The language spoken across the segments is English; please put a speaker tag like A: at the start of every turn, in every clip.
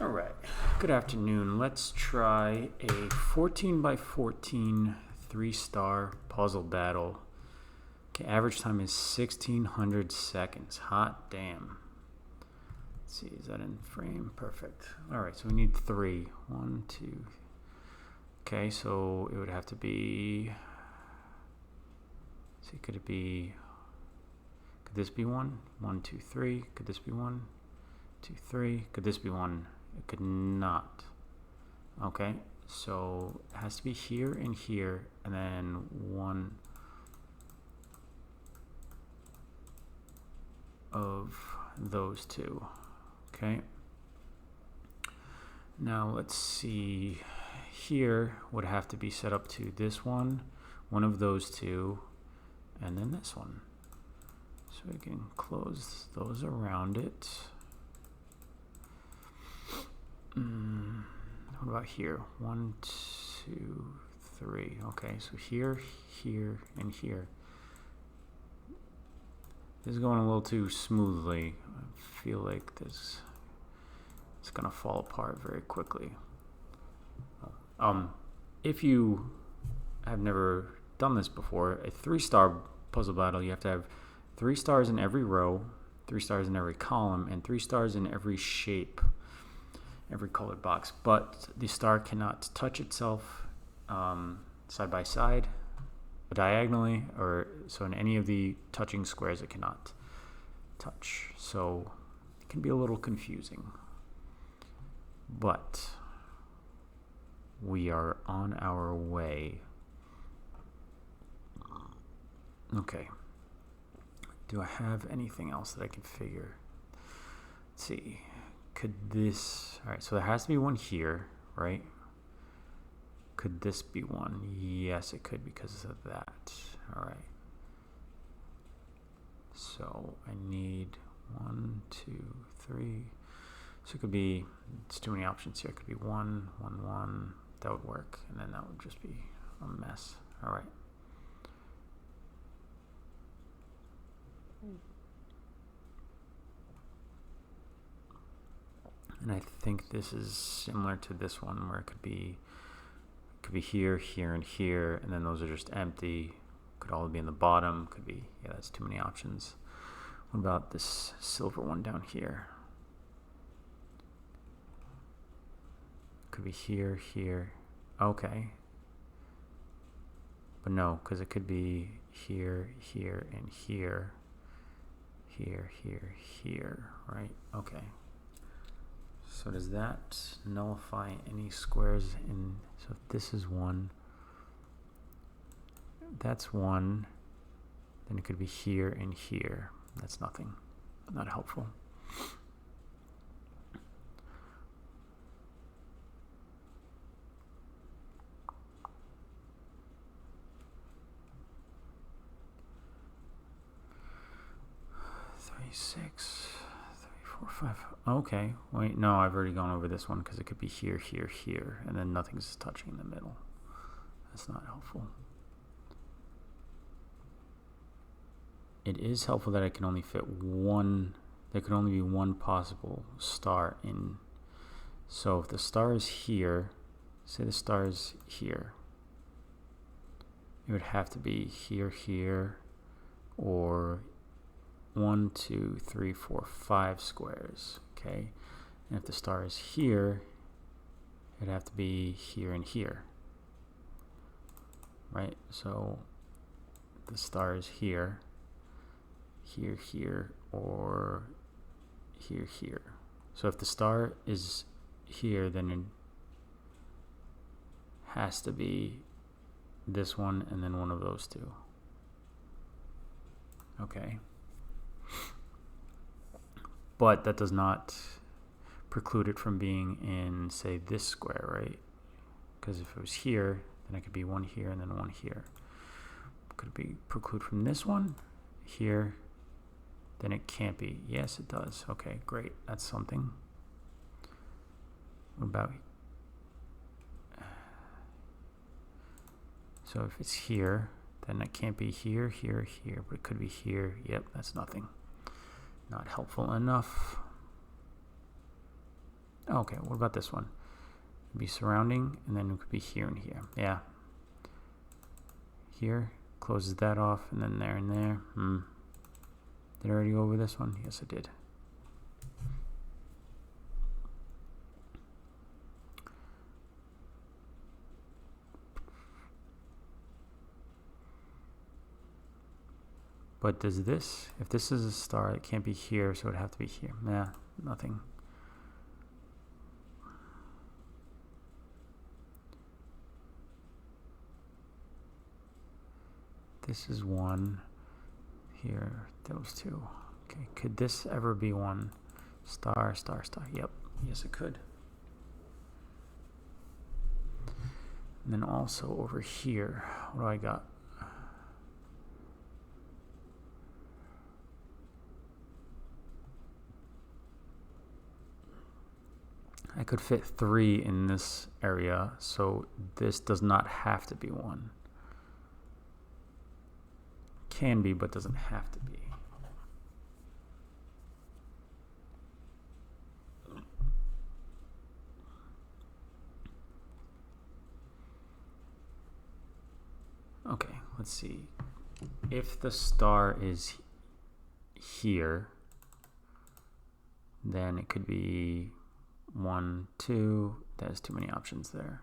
A: All right, good afternoon. Let's try a 14 by 14 3-star puzzle battle. Okay, average time is 1600 seconds. Hot damn. Let's see, is that in frame? Perfect. All right, so we need three. One, two. Okay, so it would have to be. See, could it be? Could this be one? 1, 2, 3. Could this be 1, 2, 3? Could this be one? It could not. Okay, so it has to be here and here, and then one of those two. Okay, now let's see, here would have to be set up to this one of those two, and then this one. So we can close those around it. What about here? 1, 2, 3. Okay, so here, here, and here. This is going a little too smoothly. I feel like it's gonna fall apart very quickly. If you have never done this before, a 3-star puzzle battle, you have to have 3 stars in every row, 3 stars in every column, and 3 stars in every shape, every colored box. But the star cannot touch itself side by side, diagonally, or so in any of the touching squares it cannot touch. So it can be a little confusing, but we are on our way. Okay, do I have anything else that I can figure? Let's see, could this, all right, so there has to be one here, right? Could this be one? Yes, it could because of that. All right. So I need 1, 2, 3. So it could be, it's too many options here. It could be 1, 1, 1. That would work. And then that would just be a mess. All right. And I think this is similar to this one where it could be here, here, and here, and then those are just empty. Could all be in the bottom. Could be, yeah, that's too many options. What about this silver one down here? Could be here, here. Okay. But no, because it could be here, here, and here. Here, here, here, right? Okay. So does that nullify any squares in, so if this is 1, that's 1, then it could be here and here. That's nothing, not helpful. Six, 3, 4, 5. Okay, wait, no, I've already gone over this one because it could be here, here, here, and then nothing's touching in the middle. That's not helpful. It is helpful that I can only fit one, there could only be one possible star in. So if the star is here, say the star is here, it would have to be here, here, or 1, 2, 3, 4, 5 squares. Okay, and if the star is here, it'd have to be here and here, right? So the star is here, here, here, or here, here. So if the star is here, then it has to be this one and then one of those two. Okay. But that does not preclude it from being in, say, this square, right? Because if it was here, then it could be 1 here and then 1 here. Could it be preclude from this one here? Then it can't be. Yes, it does. Okay, great. That's something. What about, so if it's here, then it can't be here, here, here, but it could be here. Yep, that's nothing. Not helpful enough. Okay, what about this one? It'd be surrounding, and then it could be here and here. Yeah. Here, closes that off, and then there and there. Did I already go over this one? Yes, I did. But does this, if this is a star, it can't be here, so it'd have to be here. Nah, nothing. This is one. Here, those two. Okay, could this ever be one? Star, star, star. Yep, yes it could. And then also over here, what do I got? I could fit 3 in this area, so this does not have to be one. Can be, but doesn't have to be. Okay, let's see. If the star is here, then it could be 1, 2. There's too many options there.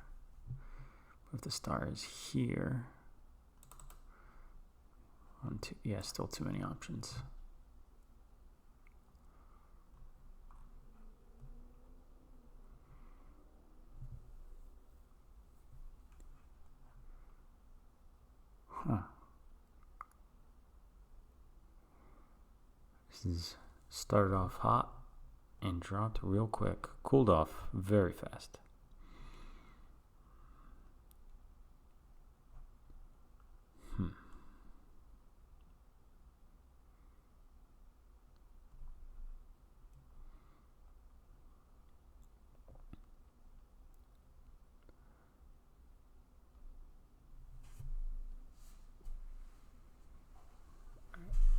A: If the star is here, 1, 2. Yeah, still too many options. Huh. This is started off hot and dropped real quick. Cooled off very fast.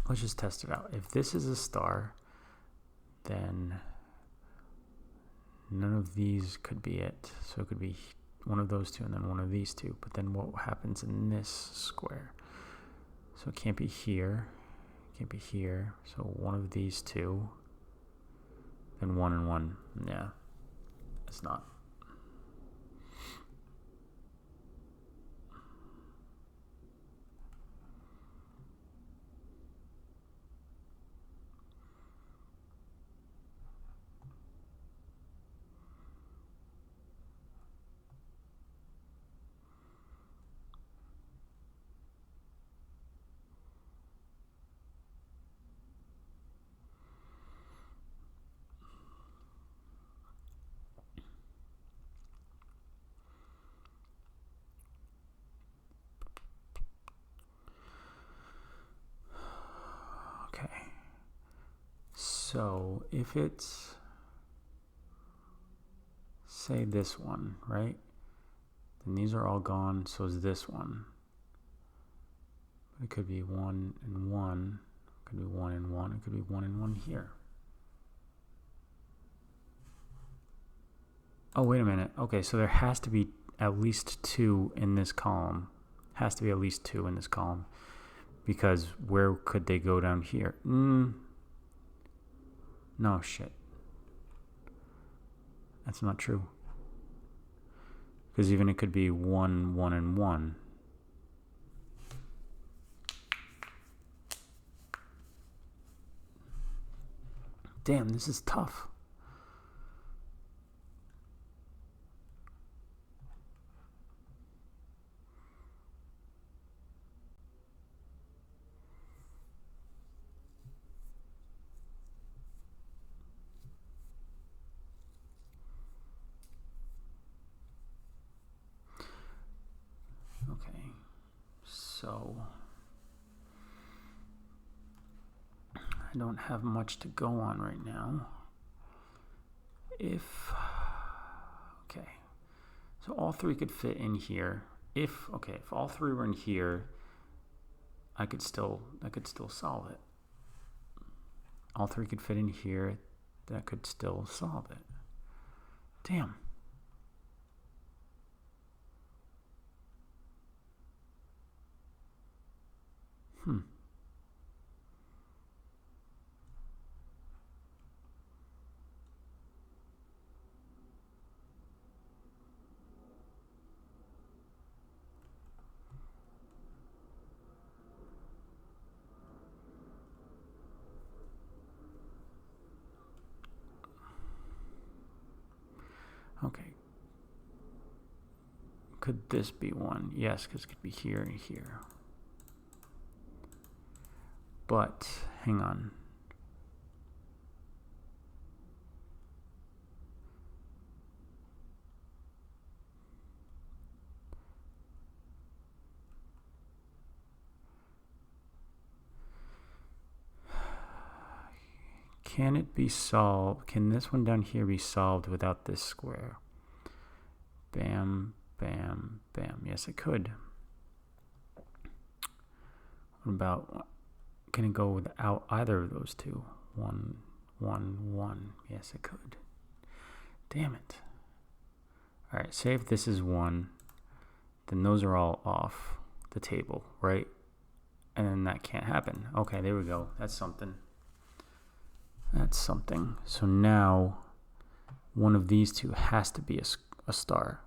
A: Let's just test it out. If this is a star, then none of these could be it. So it could be one of those two and then one of these two. But then what happens in this square? So it can't be here. It can't be here. So one of these two. Then 1 and 1. Yeah. It's not. So if it's, say this one, right? Then these are all gone, so is this one. It could be 1 and 1. It could be 1 and 1. It could be 1 and 1 here. Oh, wait a minute. Okay, so there has to be at least 2 in this column. Has to be at least 2 in this column. Because where could they go down here? No, shit. That's not true. Because even it could be 1, 1, and 1. Damn, this is tough. So I don't have much to go on right now. If so all 3 could fit in here. If all 3 were in here, I could still solve it. All 3 could fit in here, that could still solve it. Damn. Okay. Could this be one? Yes, because it could be here and here. But, hang on. Can it be solved? Can this one down here be solved without this square? Bam, bam, bam. Yes, it could. What about, can it go without either of those two? 1, 1, 1. Yes, it could. Damn it. All right, say if this is 1, then those are all off the table, right? And then that can't happen. Okay, there we go. That's something. That's something. So now one of these two has to be a star,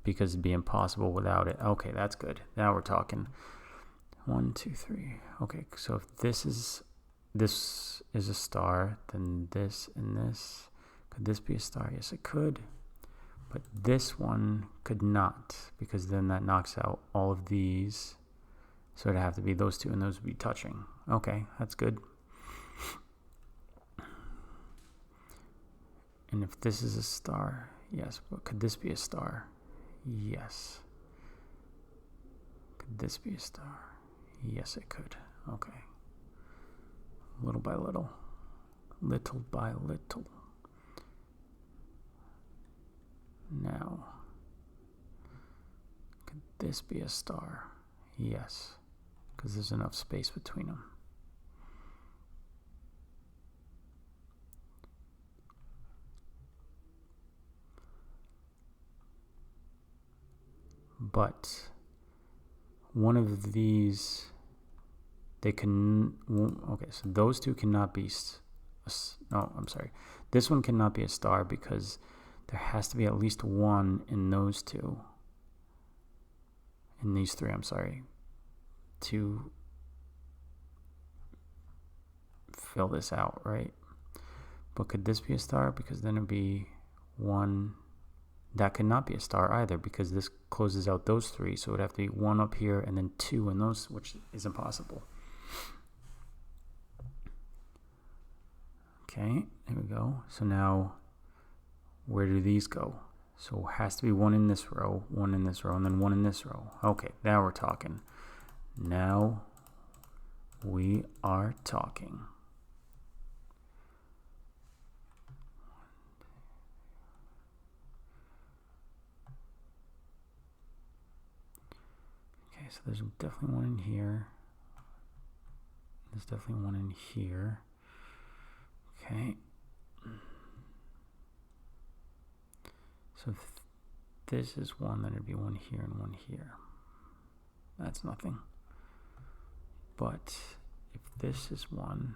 A: because it'd be impossible without it. Okay, that's good. Now we're talking. 1, 2, 3. Okay, so if this is a star, then this and this, could this be a star? Yes, it could. But this one could not, because then that knocks out all of these. So it'd have to be those two, and those would be touching. Okay, that's good. And if this is a star, yes, but could this be a star? Yes. Could this be a star? Yes, it could. Okay. Little by little. Little by little. Now, could this be a star? Yes, because there's enough space between them. But one of these, they can, okay, so those two cannot be, no, I'm sorry. This one cannot be a star because there has to be at least one in those two. In these three, I'm sorry. To fill this out, right? But could this be a star? Because then it'd be 1. That could not be a star either, because this closes out those 3. So it would have to be 1 up here and then 2 in those, which is impossible. Okay, there we go. So now, where do these go? So it has to be 1 in this row, 1 in this row, and then 1 in this row. Okay, now we're talking. Now we are talking. Okay, so there's definitely one in here. There's definitely one in here. Okay. So if this is 1, then it'd be 1 here and 1 here. That's nothing. But if this is 1,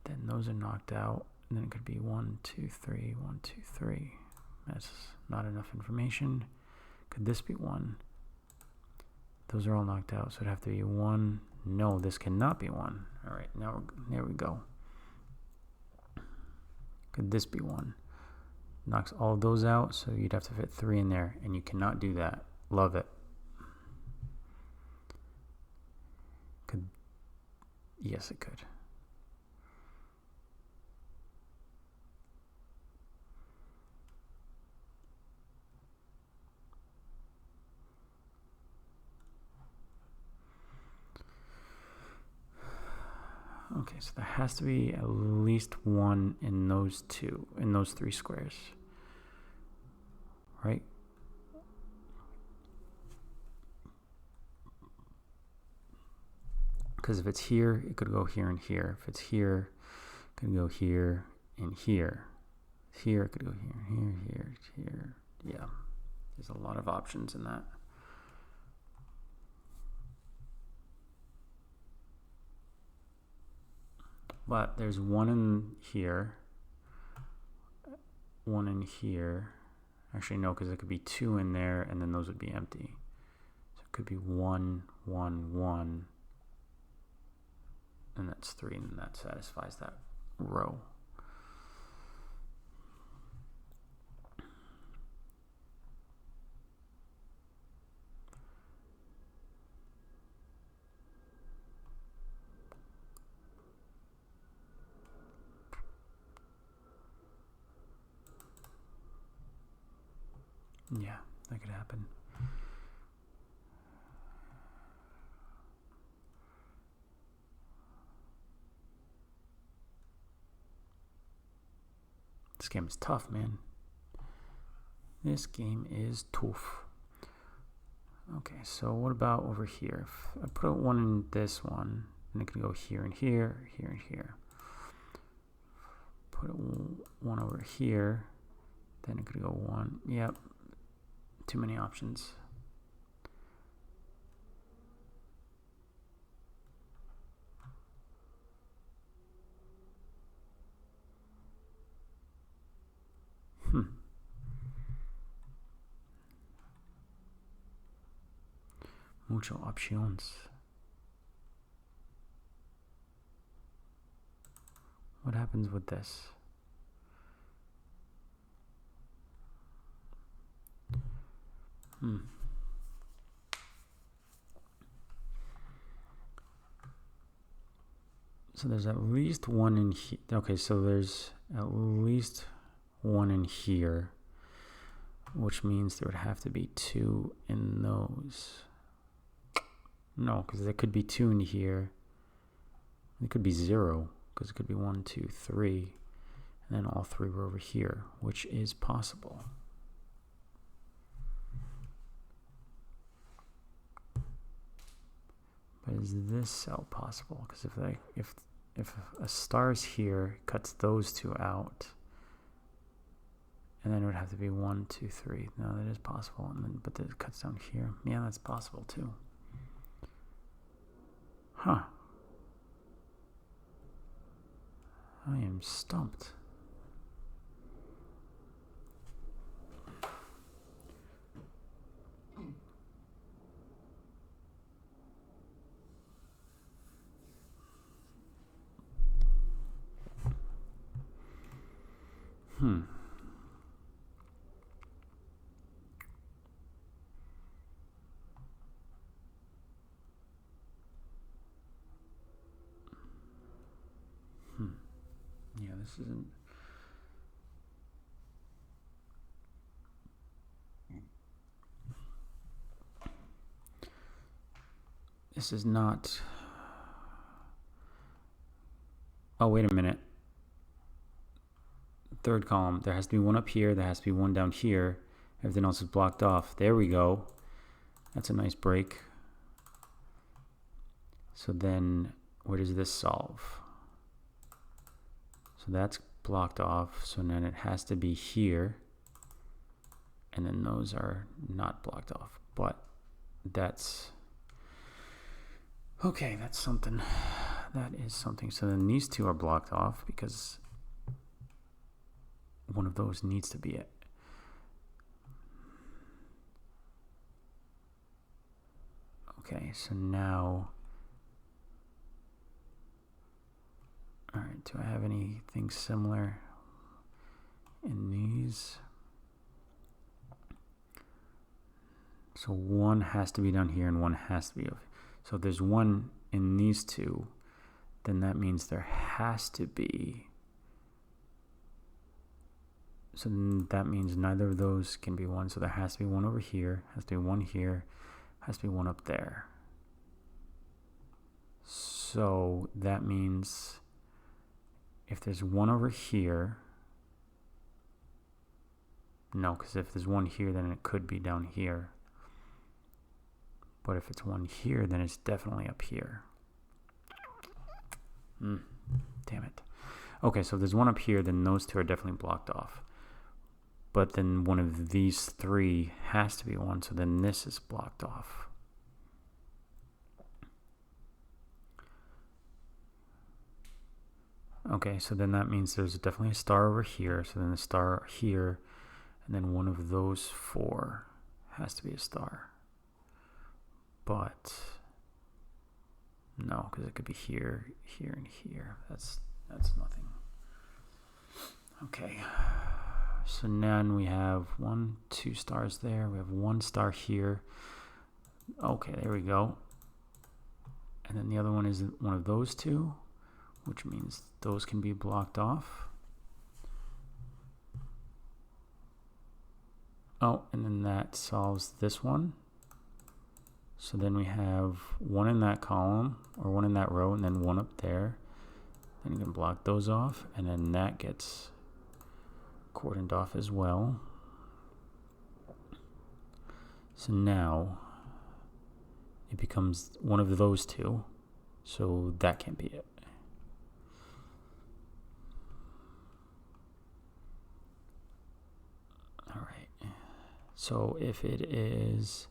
A: then those are knocked out. And then it could be 1, 2, 3, 1, 2, 3. That's not enough information. Could this be 1? Those are all knocked out, so it'd have to be 1. No, this cannot be 1. All right, now there we go. Could this be 1? Knocks all of those out, so you'd have to fit 3 in there, and you cannot do that. Love it. Could, yes, it could. Okay, so there has to be at least 1 in those 3 squares, right? Because if it's here, it could go here and here. If it's here, Could go here and here. Here, it could go here. Yeah, there's a lot of options in that. But there's one in here, one in here. Actually, no, because there could be two in there, and then those would be empty. So it could be 1, 1, 1, and that's 3, and that satisfies that row. Yeah, that could happen. This game is tough, man. This game is tough. Okay, so what about over here? If I put one in this one, and it can go here and here, here and here. Put one over here, then it could go one. Yep, too many options. Mucho options. What happens with this? So there's at least one in here. Okay, so there's at least one in here, which means there would have to be 2 in those. No, because there could be 2 in here. It could be 0, because it could be 1, 2, 3, and then all 3 were over here, which is possible. But is this cell possible? Because if a star's here, it cuts those 2 out, and then it would have to be 1, 2, 3. No, that is possible. And then, but it cuts down here. Yeah, that's possible too. Huh. I am stumped. Yeah, this isn't. This is not. Oh, wait a minute. Third column. There has to be one up here. There has to be one down here. Everything else is blocked off. There we go. That's a nice break. So then, where does this solve? So that's blocked off. So then it has to be here. And then those are not blocked off. But that's... Okay, that's something. That is something. So then these 2 are blocked off because one of those needs to be it. Okay, so now... Alright, do I have anything similar in these? So one has to be down here and one has to be over. So if there's one in these 2, then that means there has to be. So then that means neither of those can be one. So there has to be one over here, has to be one here, has to be one up there. So that means if there's one over here, no, because if there's one here, then it could be down here. But if it's one here, then it's definitely up here. Damn it. Okay, so if there's one up here, then those two are definitely blocked off. But then one of these three has to be one, so then this is blocked off. Okay, so then that means there's definitely a star over here, so then the star here, and then one of those four has to be a star. But no, because it could be here, here, and here. That's nothing. Okay, so then we have 1, 2 stars there. We have 1 star here. Okay, there we go. And then the other one is one of those two, which means those can be blocked off. Oh, and then that solves this one. So then we have 1 in that column, or 1 in that row, and then 1 up there. Then you can block those off, and then that gets cordoned off as well. So now it becomes one of those two, so that can't be it. All right, so if it is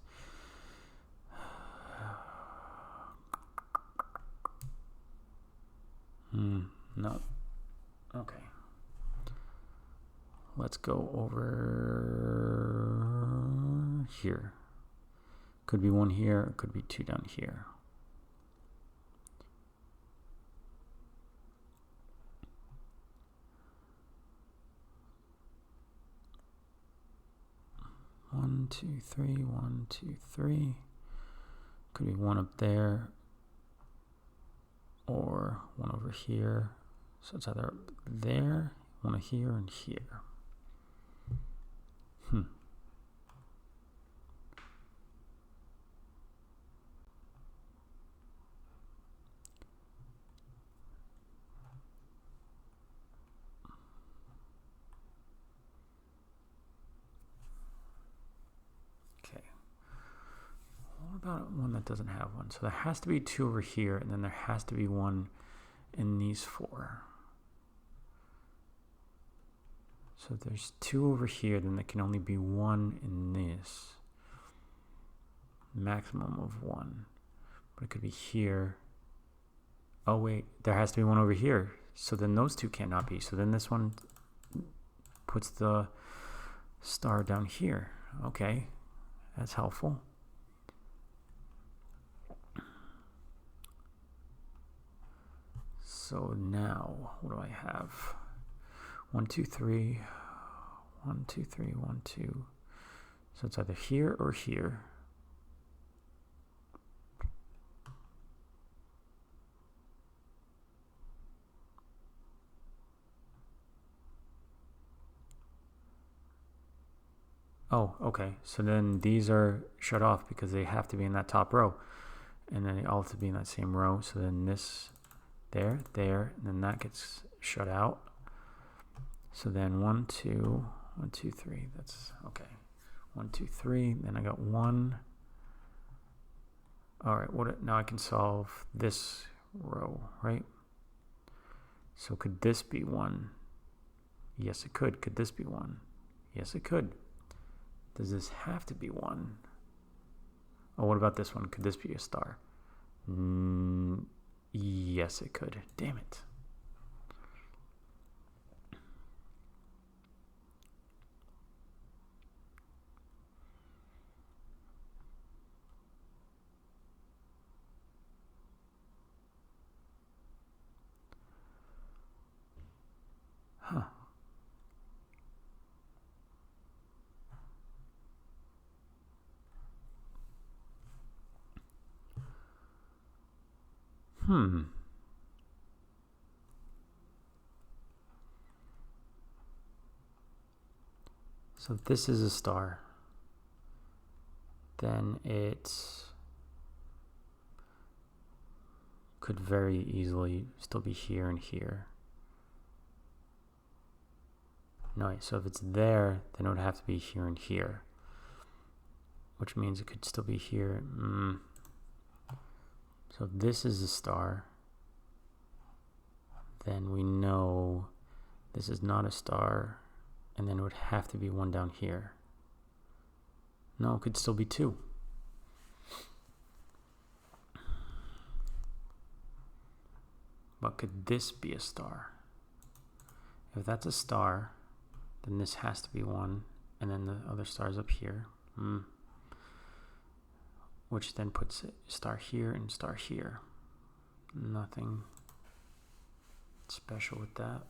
A: no, okay. Let's go over here. Could be 1 here, it could be 2 down here. One, two, three, 1, 2, 3. Could be 1 up there or 1 over here. So it's either up there, 1 here, and here. Okay. What about one that doesn't have one? So there has to be 2 over here, and then there has to be 1 in these 4. So if there's 2 over here, then there can only be 1 in this. Maximum of 1. But it could be here. Oh wait, there has to be 1 over here. So then those 2 cannot be. So then this one puts the star down here. Okay, that's helpful. So now, what do I have? 1, 2, 3. 1, 2, 3, 1, 2. So it's either here or here. Oh, okay. So then these are shut off because they have to be in that top row. And then they all have to be in that same row. So then this, there, and then that gets shut out. So then 1, 2, 1, 2, 3. That's okay. 1, 2, 3. Then I got 1. All right. Now I can solve this row, right? So could this be 1? Yes, it could. Could this be 1? Yes, it could. Does this have to be 1? Oh, what about this one? Could this be a star? Yes, it could. Damn it. Huh. So if this is a star, then it could very easily still be here and here. No, so if it's there, then it would have to be here and here, which means it could still be here. So if this is a star, then we know This is not a star, and then it would have to be one down here. No, it could still be two. But could this be a star? If that's a star, then this has to be one, and then the other star's up here. Which then puts a star here and star here. Nothing special with that.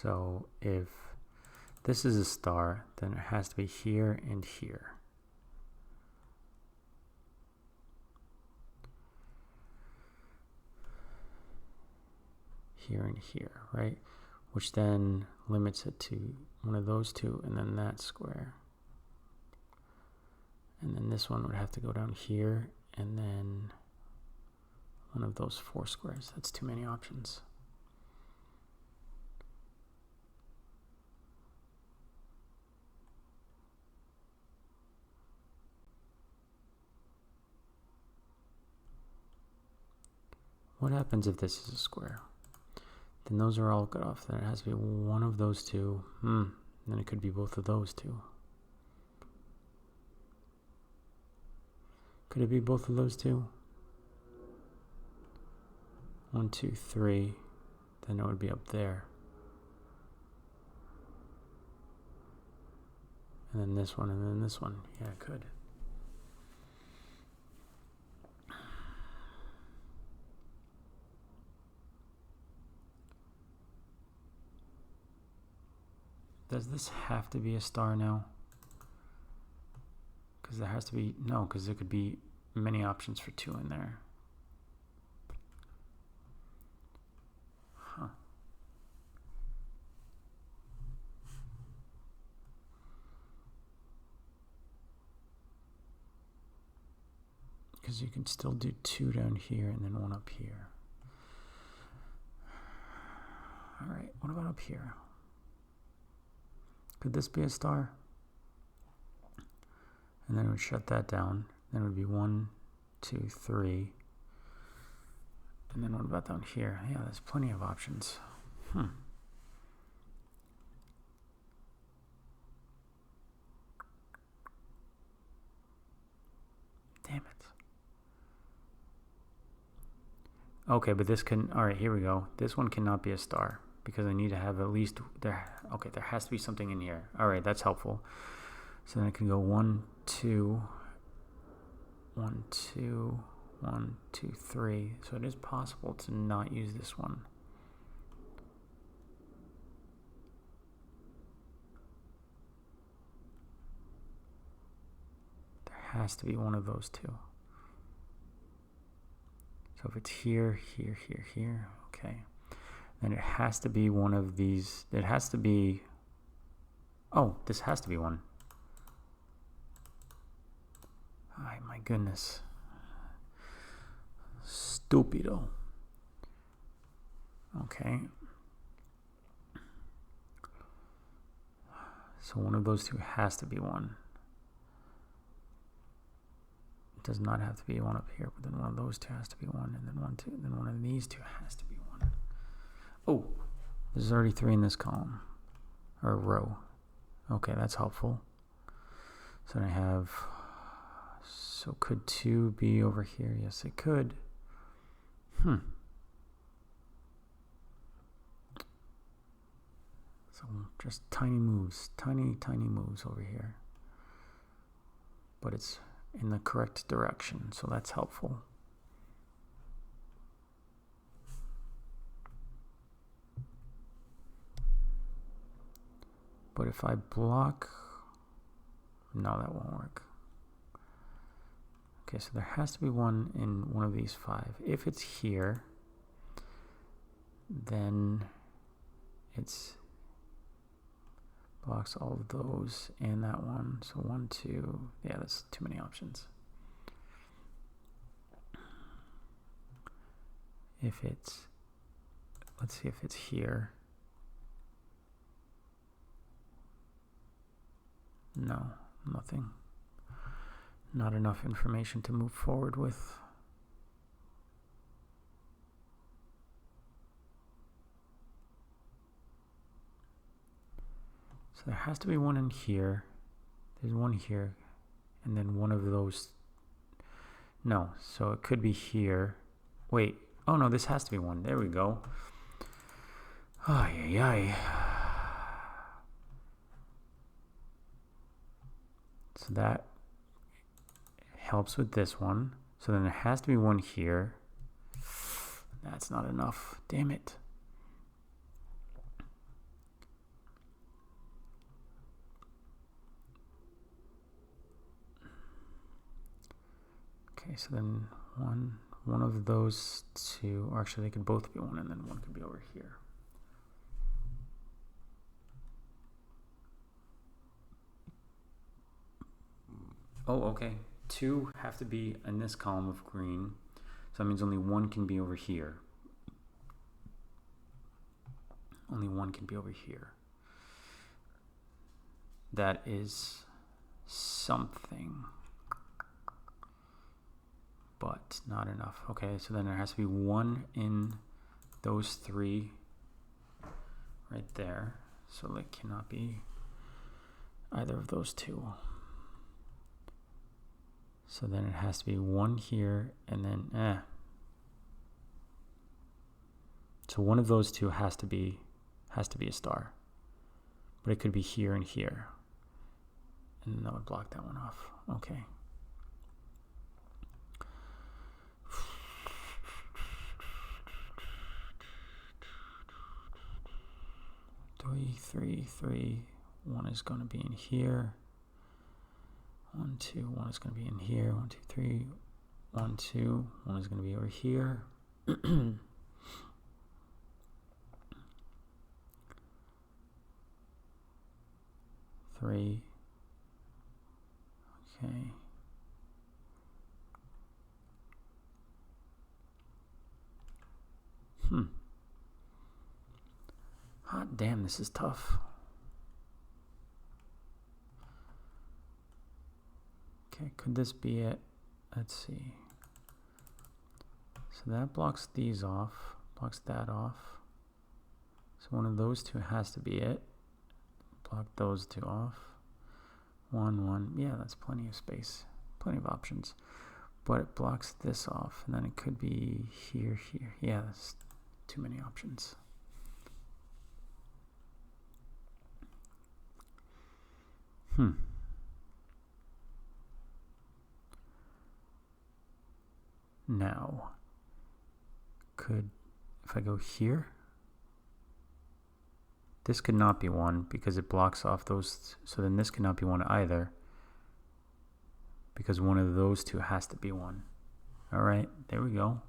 A: So if this is a star, then it has to be here and here. Here and here, right? Which then limits it to one of those two and then that square. And then this one would have to go down here and then one of those four squares. That's too many options. What happens if this is a square? Then those are all cut off. Then it has to be one of those two. Then it could be both of those two. Could it be both of those two? 1, 2, 3. Then it would be up there. And then this one, and then this one. Yeah, it could. Does this have to be a star now? Because there has to be, no, because there could be many options for 2 in there. Huh. Because you can still do 2 down here and then 1 up here. All right, what about up here? Could this be a star? And then it would shut that down. Then it would be 1, 2, 3. And then what about down here? Yeah, there's plenty of options. Damn it. Okay, but this can, all right, here we go. This one cannot be a star because I need to have at least, there has to be something in here. All right, that's helpful. So then I can go 1, 2, 1, 2, 1, 2, 3. So it is possible to not use this one. There has to be one of those two. So if it's here, here, here, here, okay. Then it has to be one of these. It has to be, oh, this has to be one. Ay, my goodness. Stupido. Okay. So one of those two has to be one. It does not have to be one up here, but then one of those two has to be one, and then 1, 2, and then one of these two has to be one. Oh, there's already 3 in this column, or row. Okay, that's helpful. So then I have, so could 2 be over here? Yes, it could. So just tiny moves, tiny moves over here. But it's in the correct direction, so that's helpful. But if I block, no, that won't work. Okay, so there has to be one in one of these 5. If it's here, then it's blocks all of those and that one. So 1, 2. Yeah, that's too many options. If it's, let's see if it's here. No, nothing. Not enough information to move forward with. So there has to be one in here. There's one here. And then one of those. No, so it could be here. Wait. Oh no, this has to be one. There we go. Ay, ay, ay. So that helps with this one. So then there has to be one here. That's not enough. Damn it. Okay, so then one of those two, or actually they could both be one, and then one could be over here. Oh, okay. 2 have to be in this column of green, so that means only one can be over here. Only one can be over here. That is something, but not enough. Okay, so then there has to be one in those 3 right there. So it cannot be either of those 2. So then it has to be one here and then So one of those 2 has to be a star. But it could be here and here. And then that would block that one off. Okay. Three. 1 is going to be in here. 1, 2. 1 is going to be in here. 1, 2, 3. 1, 2. 1 is going to be over here. 3. Okay. Hot damn, this is tough. Okay, could this be it? Let's see. So that blocks these off, blocks that off. So one of those 2 has to be it. Block those 2 off. 1, 1. Yeah, that's plenty of space, plenty of options. But it blocks this off, and then it could be here, here. Yeah, that's too many options. Now, if I go here, this could not be 1 because it blocks off those. So then this cannot be 1 either because one of those 2 has to be 1. All right, there we go.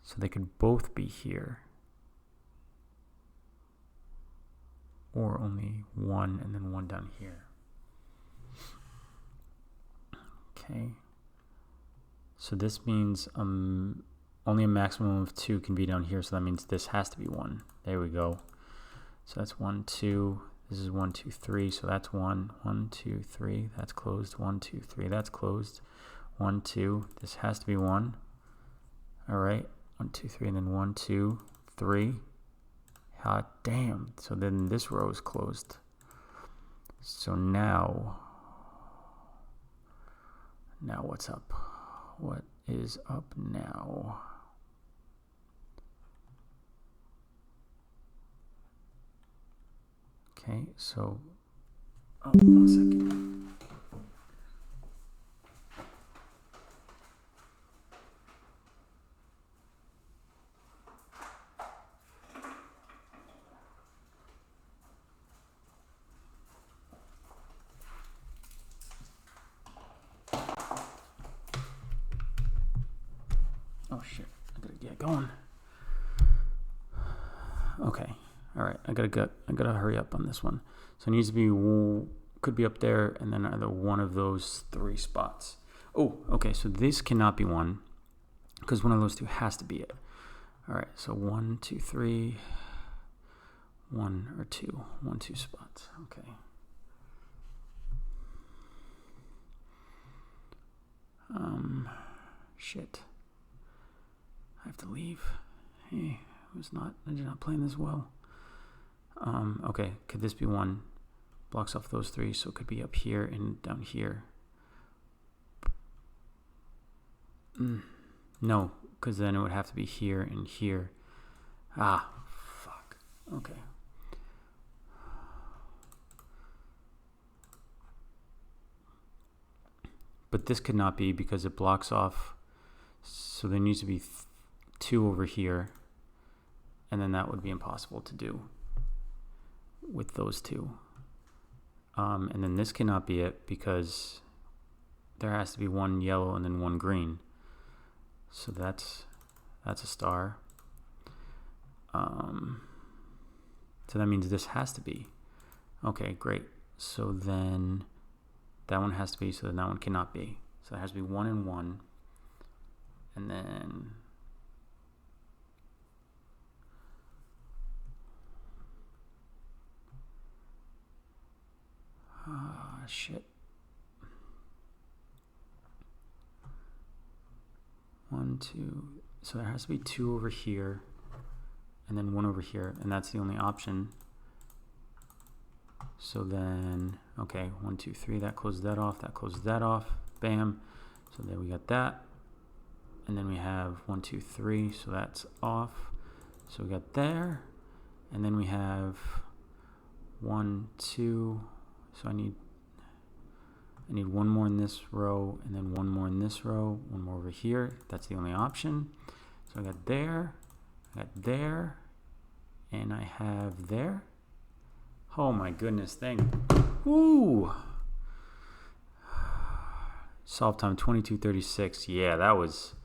A: So they could both be here. Or only 1 and then 1 down here. Okay. So this means only a maximum of 2 can be down here. So that means this has to be 1. There we go. So that's 1, 2. This is 1, 2, 3. So that's 1. 1, 2, 3. That's closed. 1, 2, 3. That's closed. 1, 2. This has to be 1. All right. 1, 2, 3, and then 1, 2, 3. Hot damn. So then this row is closed. So now what's up? What is up now? Okay, so 1 second. Oh shit, I gotta get going. Okay, all right, I gotta hurry up on this one. So it needs to be, could be up there, and then either one of those 3 spots. Oh, okay, so this cannot be one, because one of those 2 has to be it. All right, so 1, 2, 3, 1 or 2, 1, 2 spots. Okay. Shit. I have to leave. Hey, I did not plan this well. Okay, could this be one? Blocks off those 3, so it could be up here and down here. No, because then it would have to be here and here. Ah, fuck. Okay. But this could not be because it blocks off. So there needs to be 2 over here. And then that would be impossible to do with those 2. And then this cannot be it because there has to be 1 yellow and then 1 green. So that's a star. So that means this has to be. Okay, great. So then that one has to be, so then that one cannot be. So it has to be 1 and 1. And then shit. 1, 2. So there has to be 2 over here, and then 1 over here, and that's the only option. So then, okay, 1, 2, 3. That closes that off. That closes that off. Bam. So then we got that, and then we have 1, 2, 3. So that's off. So we got there, and then we have 1, 2. So I need 1 more in this row, and then 1 more in this row, 1 more over here. That's the only option. So I got there, and I have there. Oh my goodness, woo! Solve time 22:36. Yeah, that was